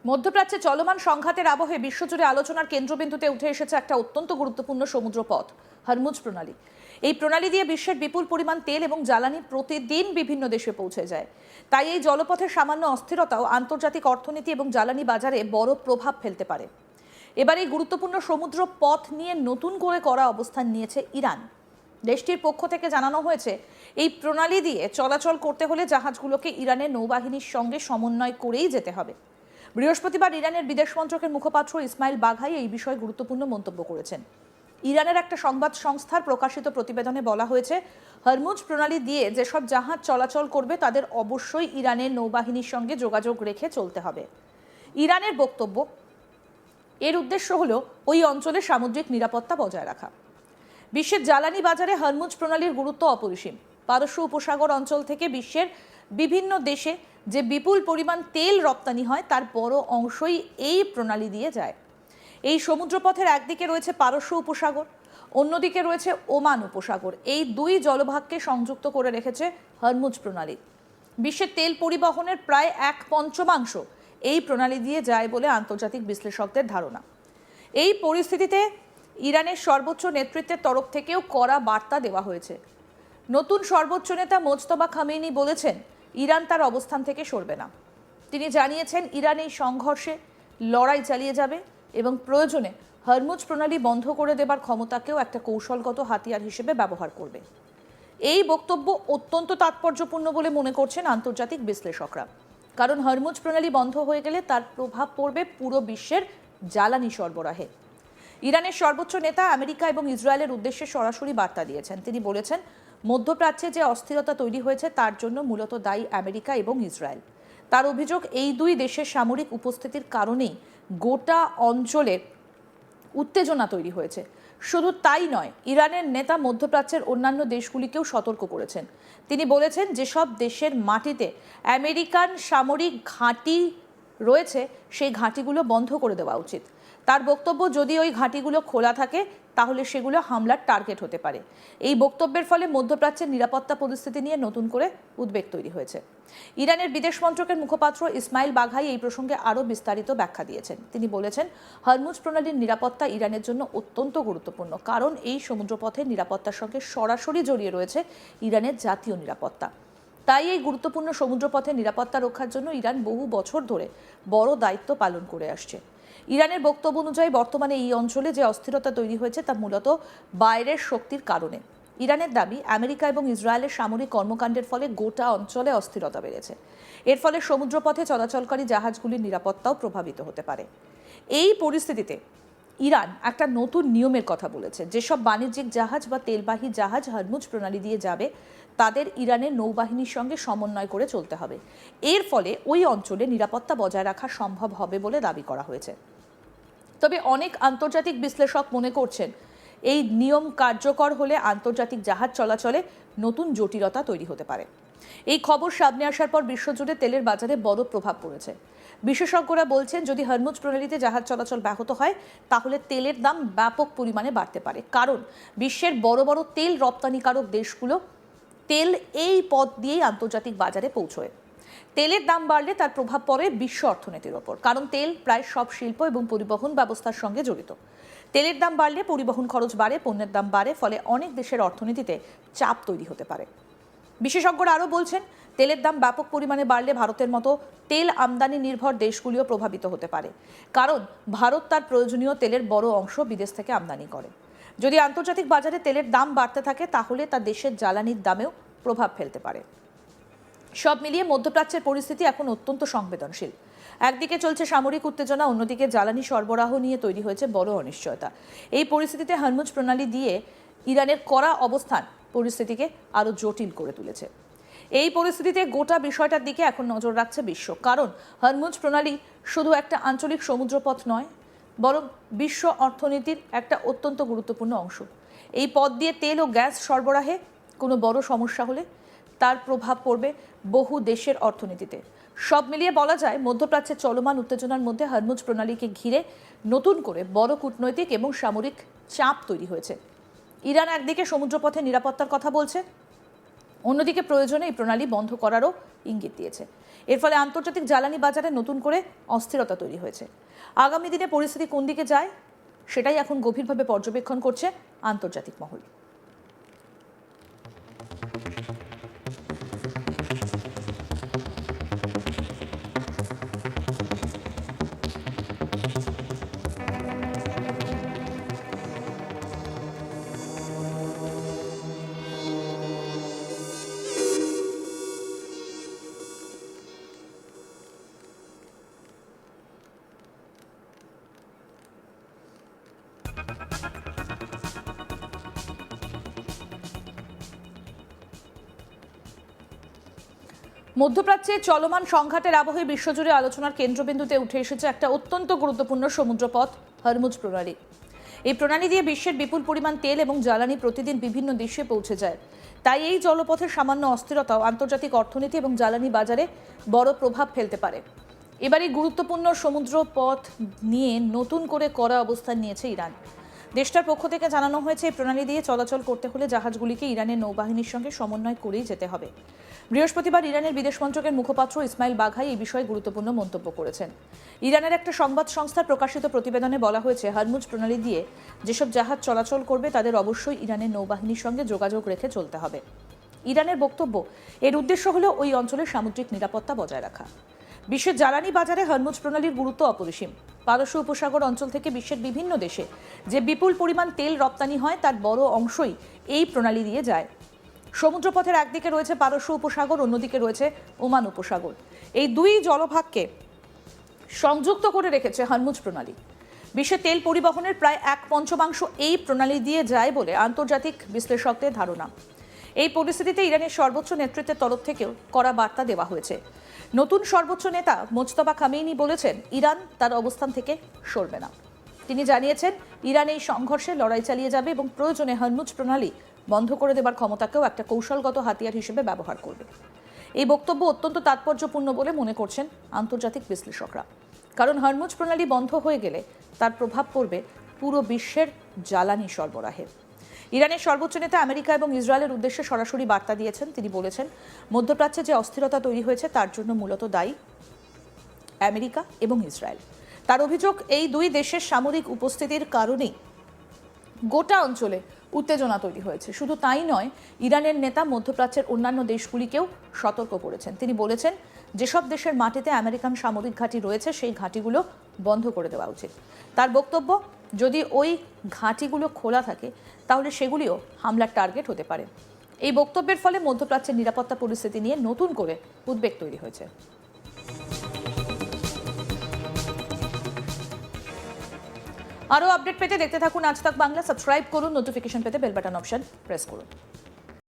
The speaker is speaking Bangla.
মধ্যপ্রাচ্যে চলমান সংঘাতের আবহে বিশ্বজুড়ে আলোচনার কেন্দ্রবিন্দুতে উঠে এসেছে একটা অত্যন্ত গুরুত্বপূর্ণ সমুদ্রপথ, হরমুজ প্রণালী। এই প্রণালী দিয়ে বিশ্বের বিপুল পরিমাণ তেল এবং জ্বালানি প্রতিদিন বিভিন্ন দেশে পৌঁছে যায়। তাই এই জলপথের সামান্য অস্থিরতাও আন্তর্জাতিক অর্থনীতি এবং জ্বালানি বাজারে বড় প্রভাব ফেলতে পারে। এবার এই গুরুত্বপূর্ণ সমুদ্র পথ নিয়ে নতুন করে করা অবস্থান নিয়েছে ইরান। দেশটির পক্ষ থেকে জানানো হয়েছে, এই প্রণালী দিয়ে চলাচল করতে হলে জাহাজগুলোকে ইরানের নৌবাহিনীর সঙ্গে সমন্বয় করেই যেতে হবে। বৃহস্পতিবার ইরানের বিদেশ মন্ত্রকের মুখপাত্র ইসমাইল বাঘাই এই বিষয়ে গুরুত্বপূর্ণ মন্তব্য করেছেন। ইরানের একটা সংবাদ সংস্থার প্রকাশিত প্রতিবেদনে বলা হয়েছে, হরমুজ প্রণালী দিয়ে যেসব জাহাজ চলাচল করবে তাদের অবশ্যই ইরানের নৌবাহিনীর সঙ্গে যোগাযোগ রেখে চলতে হবে। ইরানের বক্তব্য, এর উদ্দেশ্য হলো ওই অঞ্চলে সামুদ্রিক নিরাপত্তা বজায় রাখা। বিশ্বের জ্বালানি বাজারে হরমুজ প্রণালীর গুরুত্ব অপরিসীম। পারস্য উপসাগর অঞ্চল থেকে বিশ্বের বিভিন্ন দেশে যে বিপুল পরিমাণ তেল রপ্তানি হয় তার বড় অংশই এই প্রণালী দিয়ে যায়। এই সমুদ্রপথের একদিকে রয়েছে পারস্য উপসাগর, অন্যদিকে রয়েছে ওমান উপসাগর। এই দুই জলভাগকে সংযুক্ত করে রেখেছে হরমুজ প্রণালী। বিশ্বের তেল পরিবহনের প্রায় 1/5 এই প্রণালী দিয়ে যায় বলে আন্তর্জাতিক বিশ্লেষকদের ধারণা। এই পরিস্থিতিতে ইরানের সর্বোচ্চ নেতৃত্বের তরফ থেকেও কড়া বার্তা দেওয়া হয়েছে। নতুন সর্বোচ্চ নেতা মোজতবা খামেনি বলেছেন, ইরান তার অবস্থান থেকে সরবে না। তিনি জানিয়েছেন, ইরান এই সংঘর্ষে লড়াই চালিয়ে যাবে এবং প্রয়োজনে হরমুজ প্রণালী বন্ধ করে দেবার ক্ষমতাকেও একটা কৌশলগত হাতিয়ার হিসেবে ব্যবহার করবে। এই বক্তব্য অত্যন্ত তাৎপর্যপূর্ণ বলে মনে করছেন আন্তর্জাতিক বিশ্লেষকরা, কারণ হরমুজ প্রণালী বন্ধ হয়ে গেলে তার প্রভাব পড়বে পুরো বিশ্বের জ্বালানি সরবরাহে। ইরানের সর্বোচ্চ নেতা আমেরিকা এবং ইসরায়েলের উদ্দেশ্যে সরাসরি বার্তা দিয়েছেন। তিনি বলেছেন, মধ্যপ্রাচ্যে যে অস্থিরতা তৈরি হয়েছে তার জন্য মূলত দায়ী আমেরিকা এবং ইসরায়েল। তার অভিযোগ, এই দুই দেশের সামরিক উপস্থিতির কারণেই গোটা অঞ্চলে উত্তেজনা তৈরি হয়েছে। শুধু তাই নয়, ইরানের নেতা মধ্যপ্রাচ্যের অন্যান্য দেশগুলিকেও সতর্ক করেছেন। তিনি বলেছেন, যেসব দেশের মাটিতে আমেরিকান সামরিক ঘাঁটি রয়েছে সেই ঘাঁটিগুলো বন্ধ করে দেওয়া উচিত। তার বক্তব্য, যদি ওই ঘাঁটিগুলো খোলা থাকে তাহলে সেগুলো হামলার টার্গেট হতে পারে। এই বক্তব্যের ফলে মধ্যপ্রাচ্যের নিরাপত্তা পরিস্থিতি নিয়ে নতুন করে উদ্বেগ তৈরি হয়েছে। ইরানের বিদেশ মন্ত্রকের মুখপাত্র ইসমাইল বাঘাই এই প্রসঙ্গে আরও বিস্তারিত ব্যাখ্যা দিয়েছেন। তিনি বলেছেন, হরমুজ প্রণালীর নিরাপত্তা ইরানের জন্য অত্যন্ত গুরুত্বপূর্ণ, কারণ এই সমুদ্রপথের নিরাপত্তার সঙ্গে সরাসরি জড়িয়ে রয়েছে ইরানের জাতীয় নিরাপত্তা। তাই এই গুরুত্বপূর্ণ সমুদ্রপথের নিরাপত্তা রক্ষার জন্য ইরান বহু বছর ধরে বড় দায়িত্ব পালন করে আসছে। ইরানের বক্তব্য অনুযায়ী বর্তমানে এই অঞ্চলে যে অস্থিরতা তৈরি হয়েছে তা মূলত বাইরের শক্তির কারণে। ইরানের দাবি, আমেরিকা এবং ইসরায়েলের সামরিক কর্মকাণ্ডের ফলে গোটা অঞ্চলে অস্থিরতা বেড়েছে। এর ফলে সমুদ্রপথে চলাচলকারী জাহাজগুলির নিরাপত্তাও প্রভাবিত হতে পারে। এই পরিস্থিতিতে ইরান একটা নতুন নিয়মের কথা বলেছে। যেসব বাণিজ্যিক জাহাজ বা তেলবাহী জাহাজ হরমুজ প্রণালী দিয়ে যাবে তাদের ইরানের নৌবাহিনীর সঙ্গে সমন্বয় করে চলতে হবে। এর ফলে ওই অঞ্চলে নিরাপত্তা বজায় রাখা সম্ভব হবে বলে দাবি করা হয়েছে। তবে অনেক আন্তর্জাতিক বিশ্লেষক মনে করছেন, এই নিয়ম কার্যকর হলে আন্তর্জাতিক জাহাজ চলাচলে নতুন জটিলতা তৈরি হতে পারে। এই খবর সামনে আসার পর বিশ্বজুড়ে তেলের বাজারে বড় প্রভাব পড়েছে। বিশেষজ্ঞরা বলছেন, যদি হরমুজ প্রণালীতে জাহাজ চলাচল ব্যাহত হয় তাহলে তেলের দাম ব্যাপক পরিমাণে বাড়তে পারে, কারণ বিশ্বের বড় বড় তেল রপ্তানিকারক দেশগুলো তেল এই পথ দিয়েই আন্তর্জাতিক বাজারে পৌঁছয়। তেলের দাম বাড়লে তার প্রভাব পড়ে বিশ্ব অর্থনীতির ওপর, কারণ তেল প্রায় সব শিল্প এবং পরিবহন ব্যবস্থার সঙ্গে জড়িত। তেলের দাম বাড়লে পরিবহন খরচ বাড়ে, পণ্যের দাম বাড়ে, ফলে অনেক দেশের অর্থনীতিতে চাপ তৈরি হতে পারে। বিশেষজ্ঞরা আরও বলছেন, তেলের দাম ব্যাপক পরিমাণে বাড়লে ভারতের মতো তেল আমদানি নির্ভর দেশগুলিও প্রভাবিত হতে পারে, কারণ ভারত তার প্রয়োজনীয় তেলের বড় অংশ বিদেশ থেকে আমদানি করে। যদি আন্তর্জাতিক বাজারে তেলের দাম বাড়তে থাকে তাহলে তা দেশের জ্বালানির দামেও প্রভাব ফেলতে পারে। সব মিলিয়ে মধ্যপ্রাচ্যের পরিস্থিতি এখন অত্যন্ত সংবেদনশীল। একদিকে চলছে সামরিক উত্তেজনা, অন্যদিকে জ্বালানি সরবরাহ নিয়ে তৈরি হয়েছে বড় অনিশ্চয়তা। এই পরিস্থিতিতে হরমুজ প্রণালী দিয়ে ইরানের কড়া অবস্থান পরিস্থিতিকে আরও জটিল করে তুলেছে। এই পরিস্থিতিতে গোটা বিষয়টার দিকে এখন নজর রাখছে বিশ্ব, কারণ হরমুজ প্রণালী শুধু একটা আঞ্চলিক সমুদ্রপথ নয়, বরং বিশ্ব অর্থনীতির একটা অত্যন্ত গুরুত্বপূর্ণ অংশ। এই পথ দিয়ে তেল ও গ্যাস সরবরাহে কোনো বড় সমস্যা হলে তার প্রভাব পড়বে বহু দেশের অর্থনীতিতে। সব মিলিয়ে বলা যায়, মধ্যপ্রাচ্যের চলমান উত্তেজনার মধ্যে হরমুজ প্রণালীকে ঘিরে নতুন করে বড় কূটনৈতিক এবং সামরিক চাপ তৈরি হয়েছে। ইরান একদিকে সমুদ্রপথে নিরাপত্তার কথা বলছে, অন্যদিকে প্রয়োজনে এই প্রণালী বন্ধ করারও ইঙ্গিত দিয়েছে। এর ফলে আন্তর্জাতিক জ্বালানি বাজারে নতুন করে অস্থিরতা তৈরি হয়েছে। আগামী দিনে পরিস্থিতি কোন দিকে যায় সেটাই এখন গভীরভাবে পর্যবেক্ষণ করছে আন্তর্জাতিক মহল। মধ্যপ্রাচ্যে চলমান সংঘাতের আবহে বিশ্বজুড়ে আলোচনার কেন্দ্রবিন্দুতে উঠে এসেছে একটা অত্যন্ত গুরুত্বপূর্ণ সমুদ্রপথ, হরমুজ প্রণালী। এই প্রণালী দিয়ে বিশ্বের বিপুল পরিমাণ তেল এবং জ্বালানি প্রতিদিন বিভিন্ন দেশে পৌঁছে যায়। তাই এই জলপথের সামান্য অস্থিরতাও আন্তর্জাতিক অর্থনীতি এবং জ্বালানি বাজারে বড় প্রভাব ফেলতে পারে। এবার এই গুরুত্বপূর্ণ সমুদ্র পথ নিয়ে নতুন করে কড়া অবস্থান নিয়েছে ইরান। দেশটার পক্ষ থেকে জানানো হয়েছে এই প্রণালী দিয়ে চলাচল করতে হলে জাহাজগুলিকে ইরানের নৌবাহিনীর সঙ্গে সমন্বয় করেই যেতে হবে। বৃহস্পতিবার ইরানের বিদেশ মন্ত্রকের মুখপাত্র ইসমাইল বাঘাই এই বিষয়ে গুরুত্বপূর্ণ মন্তব্য করেছেন। ইরানের একটা সংবাদ সংস্থার প্রকাশিত প্রতিবেদনে বলা হয়েছে, হরমুজ প্রণালী দিয়ে যেসব জাহাজ চলাচল করবে তাদের অবশ্যই ইরানের নৌবাহিনীর সঙ্গে যোগাযোগ রেখে চলতে হবে। ইরানের বক্তব্য, এর উদ্দেশ্য হলো ওই অঞ্চলের সামুদ্রিক নিরাপত্তা বজায় রাখা। বিশ্বের জ্বালানি বাজারে হরমুজ প্রণালীর গুরুত্ব অপরিসীম। পারস্য উপসাগর অঞ্চল থেকে বিশ্বের বিভিন্ন দেশে যে বিপুল পরিমাণ তেল রপ্তানি হয় তার বড় অংশই এই প্রণালী দিয়ে যায়। সমুদ্রপথের একদিকে রয়েছে পারস্য উপসাগর, অন্যদিকে রয়েছে ওমান উপসাগর। এই দুই জলভাগকে সংযুক্ত করে রেখেছে হরমুজ প্রণালী। বিশ্বে তেল পরিবহনের প্রায় 1/5 এই প্রণালী দিয়ে যায় বলে আন্তর্জাতিক বিশ্লেষকদের ধারণা। এই পরিস্থিতিতে ইরানের সর্বোচ্চ নেতৃত্বের তরফ থেকেও কড়া বার্তা দেওয়া হয়েছে। নতুন সর্বোচ্চ নেতা মোজতবা খামেনি বলেছেন, ইরান তার অবস্থান থেকে সরবে না। তিনি জানিয়েছেন, ইরান এই সংঘর্ষে লড়াই চালিয়ে যাবে এবং প্রয়োজনে হরমুজ প্রণালী বন্ধ করে দেবার ক্ষমতাকেও একটা কৌশলগত হাতিয়ার হিসেবে ব্যবহার করবে। এই বক্তব্য অত্যন্ত তাৎপর্যপূর্ণ বলে মনে করছেন আন্তর্জাতিক বিশ্লেষকরা। কারণ হরমুজ প্রণালী বন্ধ হয়ে গেলে তার প্রভাব পড়বে পুরো বিশ্বের জ্বালানি সরবরাহে। ইরানের সর্বোচ্চ নেতা আমেরিকা এবং ইসরায়েলের উদ্দেশ্যে সরাসরি বার্তা দিয়েছেন। তিনি বলেছেন, মধ্যপ্রাচ্যে যে অস্থিরতা তৈরি হয়েছে তার জন্য মূলত দায়ী আমেরিকা এবং ইসরায়েল। তার অভিযোগ, এই দুই দেশের সামরিক উপস্থিতির কারণেই গোটা অঞ্চলে উত্তেজনা তৈরি হয়েছে। শুধু তাই নয়, ইরানের নেতা মধ্যপ্রাচ্যের অন্যান্য দেশগুলিকেও সতর্ক করেছেন। তিনি বলেছেন, যেসব দেশের মাটিতে আমেরিকান সামরিক ঘাঁটি রয়েছে সেই ঘাঁটিগুলো বন্ধ করে দেওয়া উচিত। তার বক্তব্য, যদি ওই ঘাঁটিগুলো খোলা থাকে তাহলে সেগুলিও হামলার টার্গেট হতে পারে। এই বক্তব্যের ফলে মধ্যপ্রাচ্যের নিরাপত্তা পরিস্থিতি নিয়ে নতুন করে উদ্বেগ তৈরি হয়েছে। আরও আপডেট পেতে দেখতে থাকুন আজ তাক বাংলা। সাবস্ক্রাইব করুন, নোটিফিকেশন পেতে বেল বাটন অপশন প্রেস করুন।